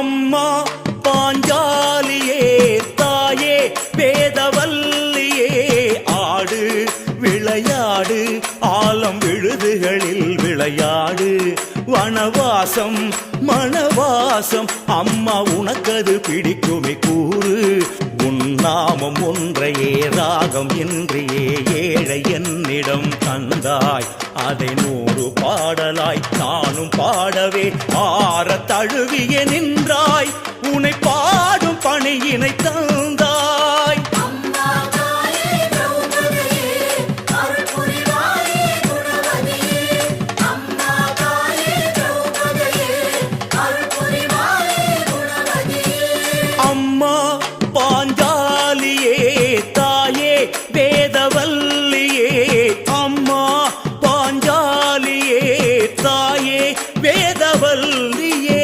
அம்மா பாஞ்சாலியே தாயே வேதவல்லியே ஆடு விளையாடு ஆலம் விழுதுகளில் விளையாடு வனவாசம் மணவாசம் அம்மா உனக்கது பிடிக்குமே கூறு உன் நாமம் ஒன்றையே ராகம் இன்றியே ஏழை என்னிடம் தந்தாய் அதை 100 பாடலாய் நானும் பாடவே ஆற தழுவிய நின்றாய் உன்னை பாடும் பணியினை தந்தாய் அம்மா பாஞ்சாலியே தாயே வேதவல்லியே அம்மா பாஞ்சாலியே தாயே வேதவல்லியே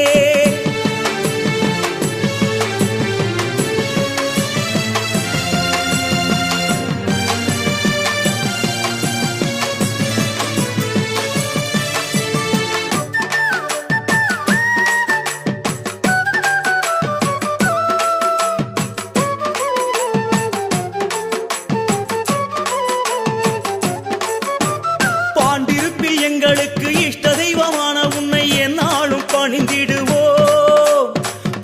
எங்களுக்கு இஷ்ட தெய்வமான உன்னை என்னாலும் பணிந்திடுவோம்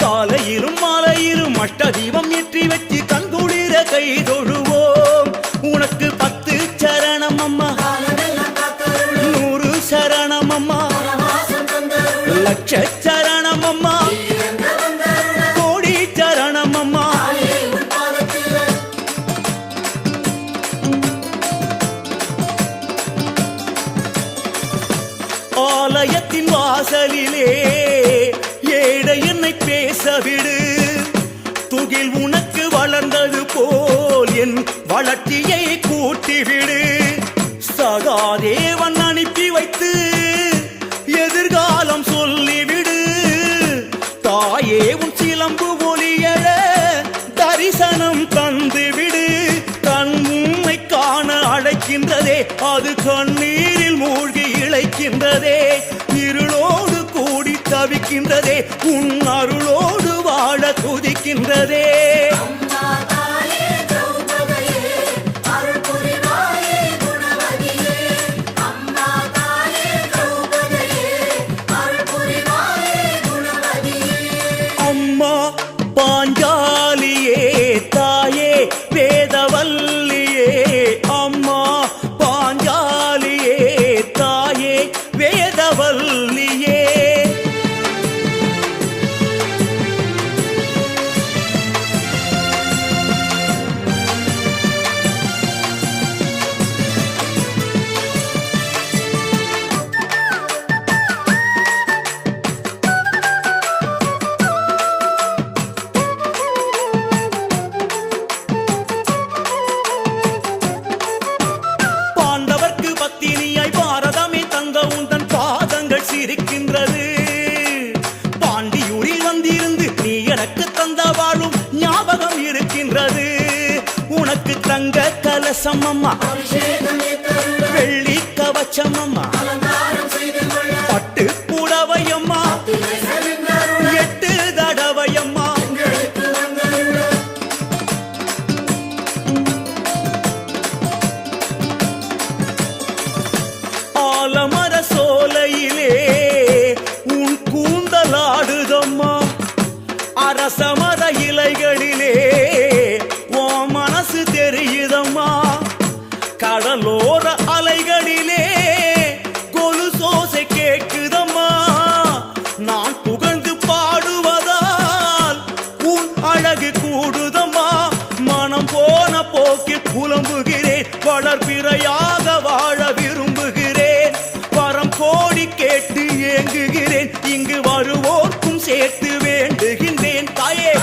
காலையிலும் மாலையிலும் அஷ்ட தீபம் ஏற்றி வச்சு கண்குளிர கை தொழுவோம் உனக்கு 10 சரணம் அம்மா 100 சரணம் அம்மா லட்ச சரணம் அம்மா கோடி சரணம் அம்மா ஆலயத்தின் வாசலிலே ஏழை என்னை பேசவிடு துகில் உனக்கு வளர்ந்தது போல் என் வளர்ச்சியை கூட்டிவிடு சகாதேவன் அனுப்பி வைத்து எதிர்காலம் சொல்லிவிடு தாயே உன் சிலம்பு ஒளியழ தரிசனம் தந்துவிடு கண் உம்மை காண அழைக்கின்றதே அது கண்ணீரில் மூழ்கி இழைக்கின்றதே இருளோடு கூடி தவிக்கின்றதே உன் அருளோடு வாழ துதிக்கின்றதே அம்மா பாஞ்சாலியே தாயே வேதவல்லியே அம்மா பாஞ்சாலியே தாயே வேதவல்லியே இருக்கின்றது பாண்டியூரில் வந்திருந்து நீ எனக்கு தந்த வாழும் ஞாபகம் இருக்கின்றது உனக்கு தங்க கலசம் அம்மா வெள்ளி கவச்சம் அம்மா பட்டு புடவை அம்மா 8 தடவை அம்மா ஆலமர சோலையிலே உன் கூந்தலாடுதம்மா அரசமர இலைகளிலே உன் மனசு தெரியுதம்மா கடலோர அலைகளிலே கொலுசோசை கேட்குதம்மா நான் புகழ்ந்து பாடுவதால் உன் அழகு கூடுதம்மா மனம் போன போக்கில் புலம்புகிறேன் வளர்பிறையாக வாழ விரும்புகிறேன் வரம் கோடி கேட்டு ஏங்குகிறேன் இங்கு வருவோர்க்கும் சேர்த்து வேண்டுகின்றேன் தாயே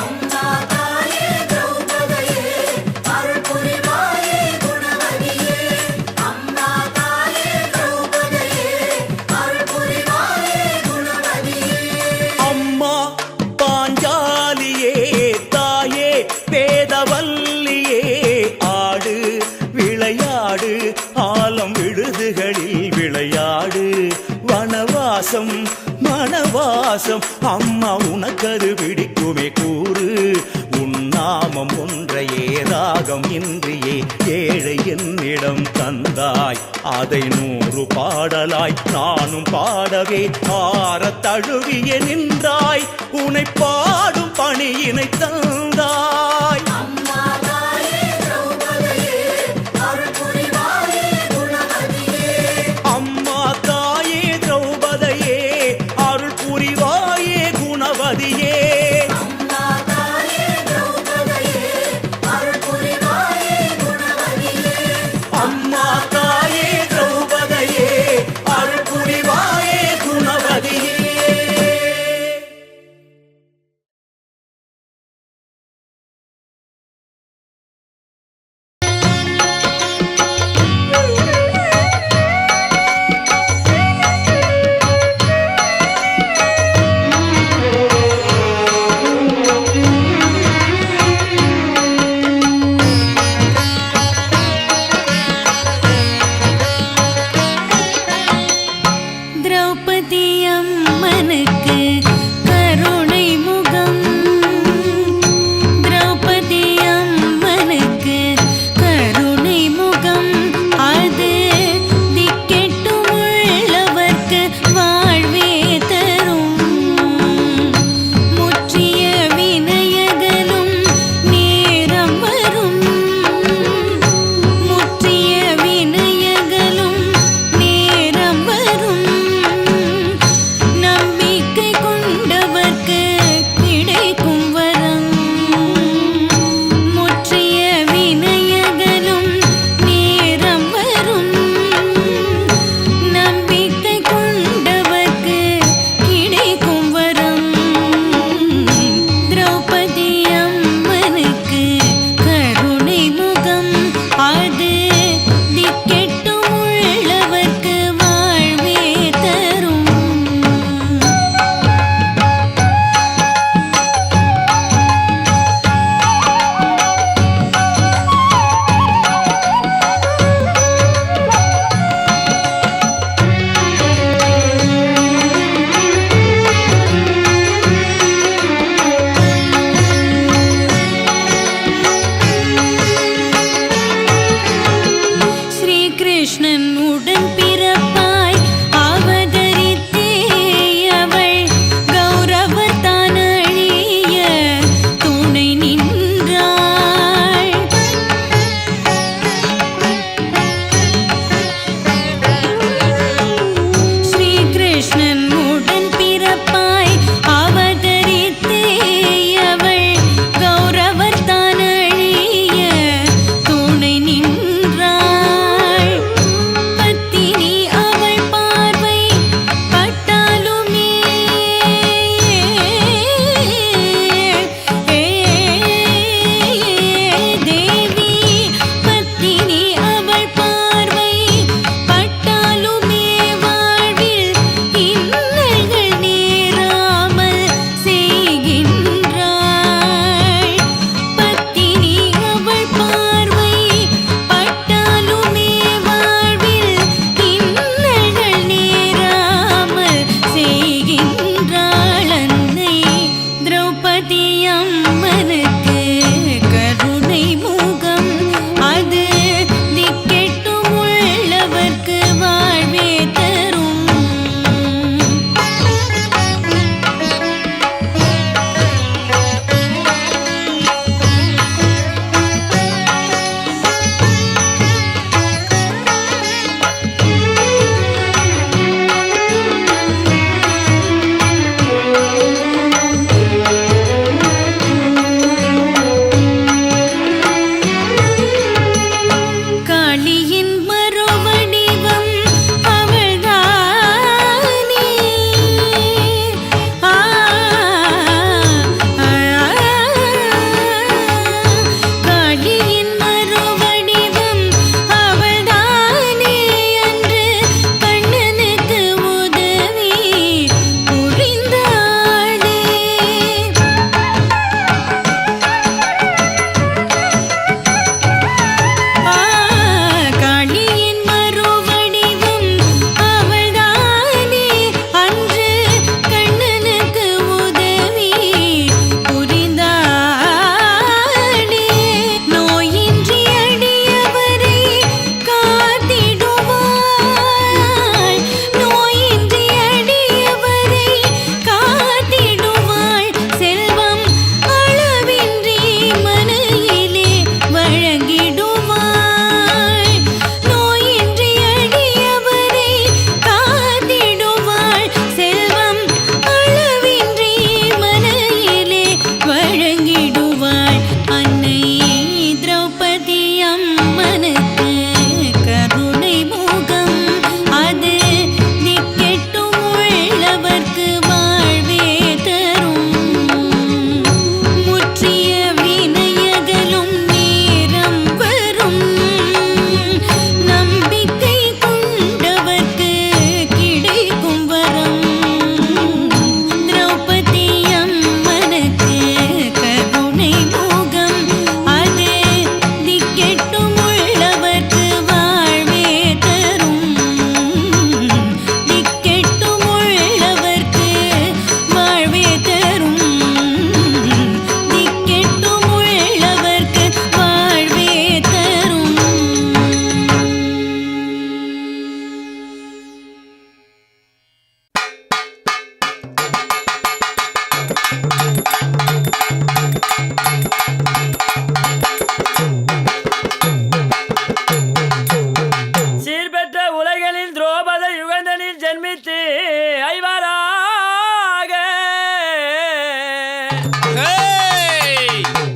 பாசம் அம்மா உனக்கது பிடிக்குமே கூறு உன் நாமம் ஒன்றையே ராகம் இன்றியே ஏழை என்னிடம் தந்தாய் அதை 100 பாடலாய் நானும் பாடவே ஆறத் தழுவிய நின்றாய் உனை பாடும் பணியினை தந்தாய் அம்மா தாயே திரௌபதியே அருள் புரிவாயே குணவதியே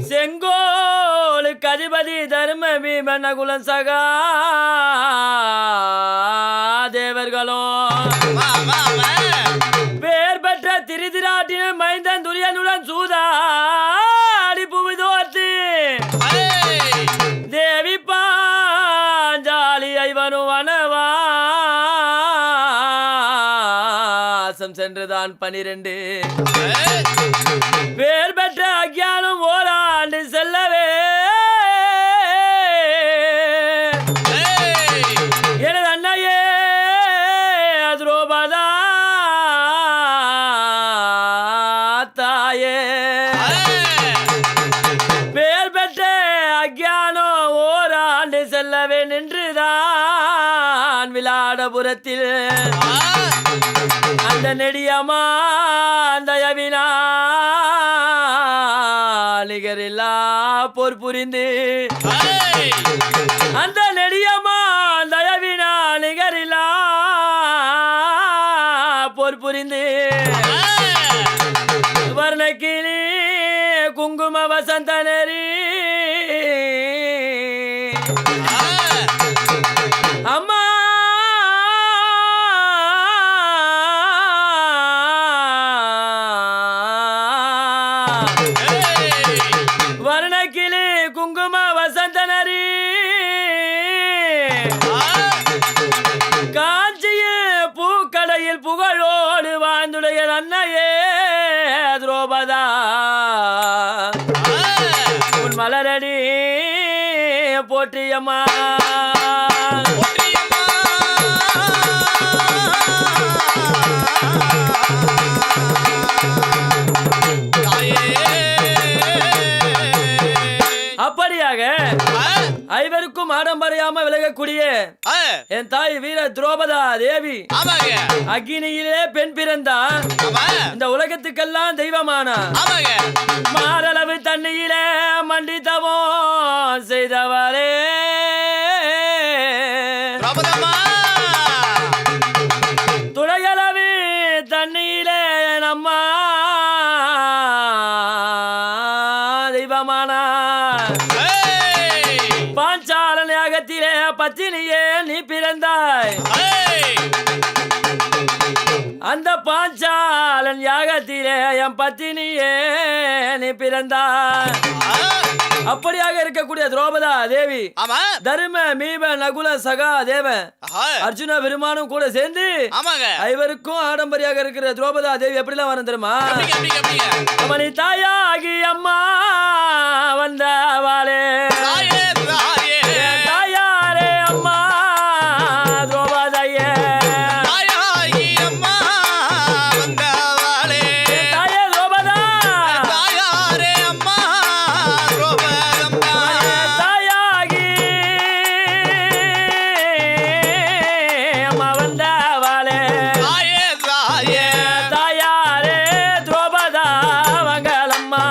செங்கோலுக்கு அதிபதி தர்ம பீமன் நகுலன் சகா தேவர்களும் பேர் பெற்ற திருதிராட்டின மைந்தன் துரியனுடன் சூதாடி புவிதோர்த்து தேவி பாஞ்சாலி ஐவனும் வனவாசம் சென்றுதான் 12 பேர் பெற்ற அக்ஞானம் ஓராண்டு செல்லவே எனது அண்ணையே துரோபதா தாயே பேர் பெற்ற அக்ஞானம் ஓராண்டு செல்லவே நின்றுதான் விளாடபுரத்தில் அந்த நெடியமா அந்த யவினா நிகரில்லா போர் புரிந்து அந்த நெடியமா தயவினா நிகரில்லா போர் புரிந்து வர்ணக்கிளி குங்கும வசந்த நெறி அம்மா வர்ணக்கிளி குங்கும வசந்த நரி காஞ்சிய பூக்கடையில் புகழோடு வாழ்ந்துடைய அன்னையே துரோபதா உன் மலரடி போற்றியம்மா அப்படியாக ஐவருக்கும் ஆடம்பரையாம விலகக்கூடிய என் தாய் வீர துரோபதா தேவி அக்னியிலே பெண் பிறந்தா இந்த உலகத்துக்கெல்லாம் தெய்வமானா மாரளவு தண்ணியிலே மண்டித்தவோ செய்தவரே துளையளவு தண்ணியிலே நம்மா தெய்வமானா பாஞ்சாலன் யாகத்திலே பத்தினியே நீ பிறந்தாய் அந்த பாஞ்சாலன் யாகத்திலே என் பத்தினியே நீ பிறந்தாய் அப்படியாக இருக்கக்கூடிய திரௌபதா தேவி தர்ம மீப நகுல சகா தேவ அர்ஜுன பெருமானும் கூட சேர்ந்து ஐவருக்கும் ஆடம்பரியாக இருக்கிற திரௌபதா தேவி எப்படிலாம் வரும் தெரியுமா அவனி தாயாகி அம்மா வந்தவாளே தாயாரே அம்மா திரௌபதையே தாயே திரௌபதா தாயாகி அம்மா வந்தவாளே தாயாரே திரௌபதா வங்களம்மா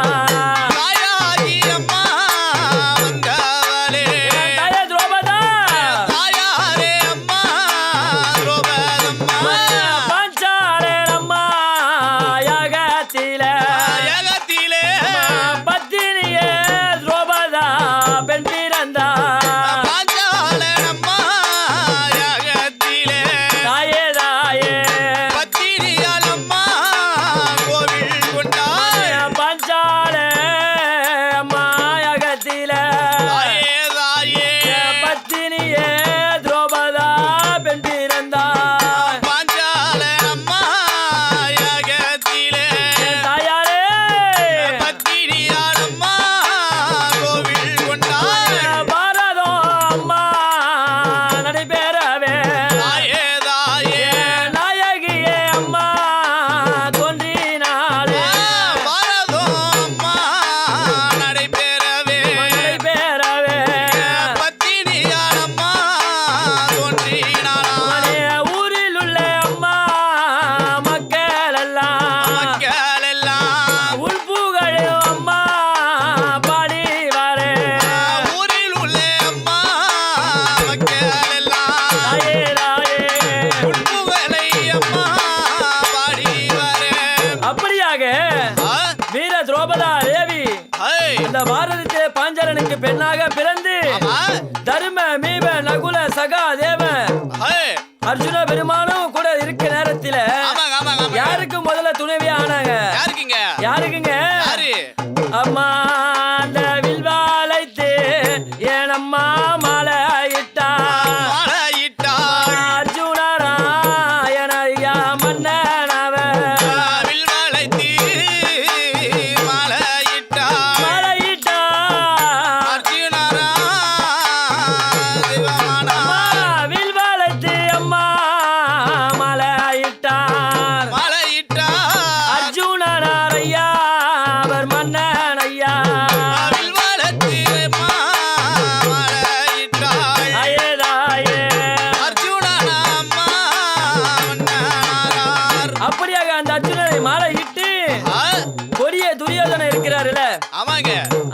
அந்த பாரதத்திலே பாஞ்சாலனுக்கு பெண்ணாக பிறந்து தர்ம மீப நகுல சகா தேவ அர்ஜுன பெருமானும் கூட இருக்க நேரத்தில யாருக்கு முதல்ல துணைவி ஆனாங்க? யாருக்குங்க? அம்மா அந்த வில்வாலைத்து என் அம்மா மாலை இட்டா அர்ஜுனராயன ஐயா மன்னனவ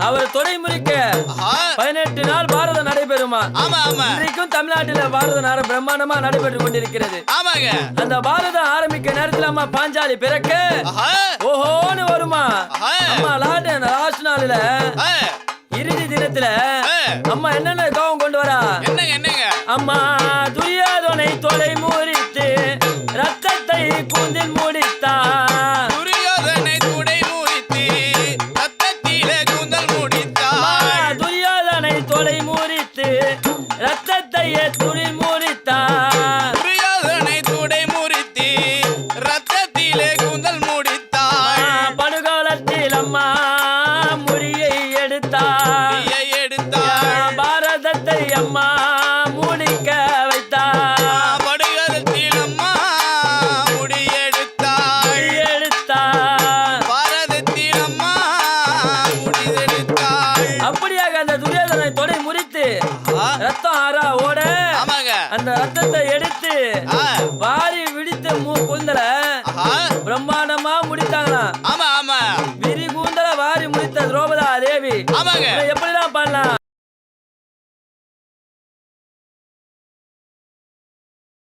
அவர் தொடை முறிக்க 18 நாள் பாரதம் நடைபெறுமா? இன்றைக்கும் தமிழ்நாட்டில் பாரத நாடு பிரம்மாண்டமா நடைபெற்றுக் கொண்டிருக்கிறது. அந்த பாரதம் ஆரம்பிக்க நேரத்தில் அம்மா பாஞ்சாலி பிறக்க ஓஹோன்னு வருமா அம்மா லாஸ்ட் நாள்ல இறுதி தினத்துல அம்மா என்னென்ன கோவம் கொண்டு வரா? அம்மா துரியோதனை தொலை முறித்து ரத்தத்தை கூந்தில் முடித்தா ரத்தத்தையே துணி முறித்தார். துரியோதனை துடை முறித்தி ரத்தத்திலே கூந்தல் முடித்தார். படுகாலத்தில் அம்மா முடியை எடுத்தார். பாரதத்தை அம்மா முடிக்க வைத்தார். படுகாலத்தில் அம்மா முடியெடுத்தார். பாரதத்தில் அம்மா முடியெடுத்தார். அப்படியாக அந்த துரியோதனை தொடை முறித்து ரத்தம் ஆறா ஓட அந்த ரத்தத்தை எடுத்து வாரி விடி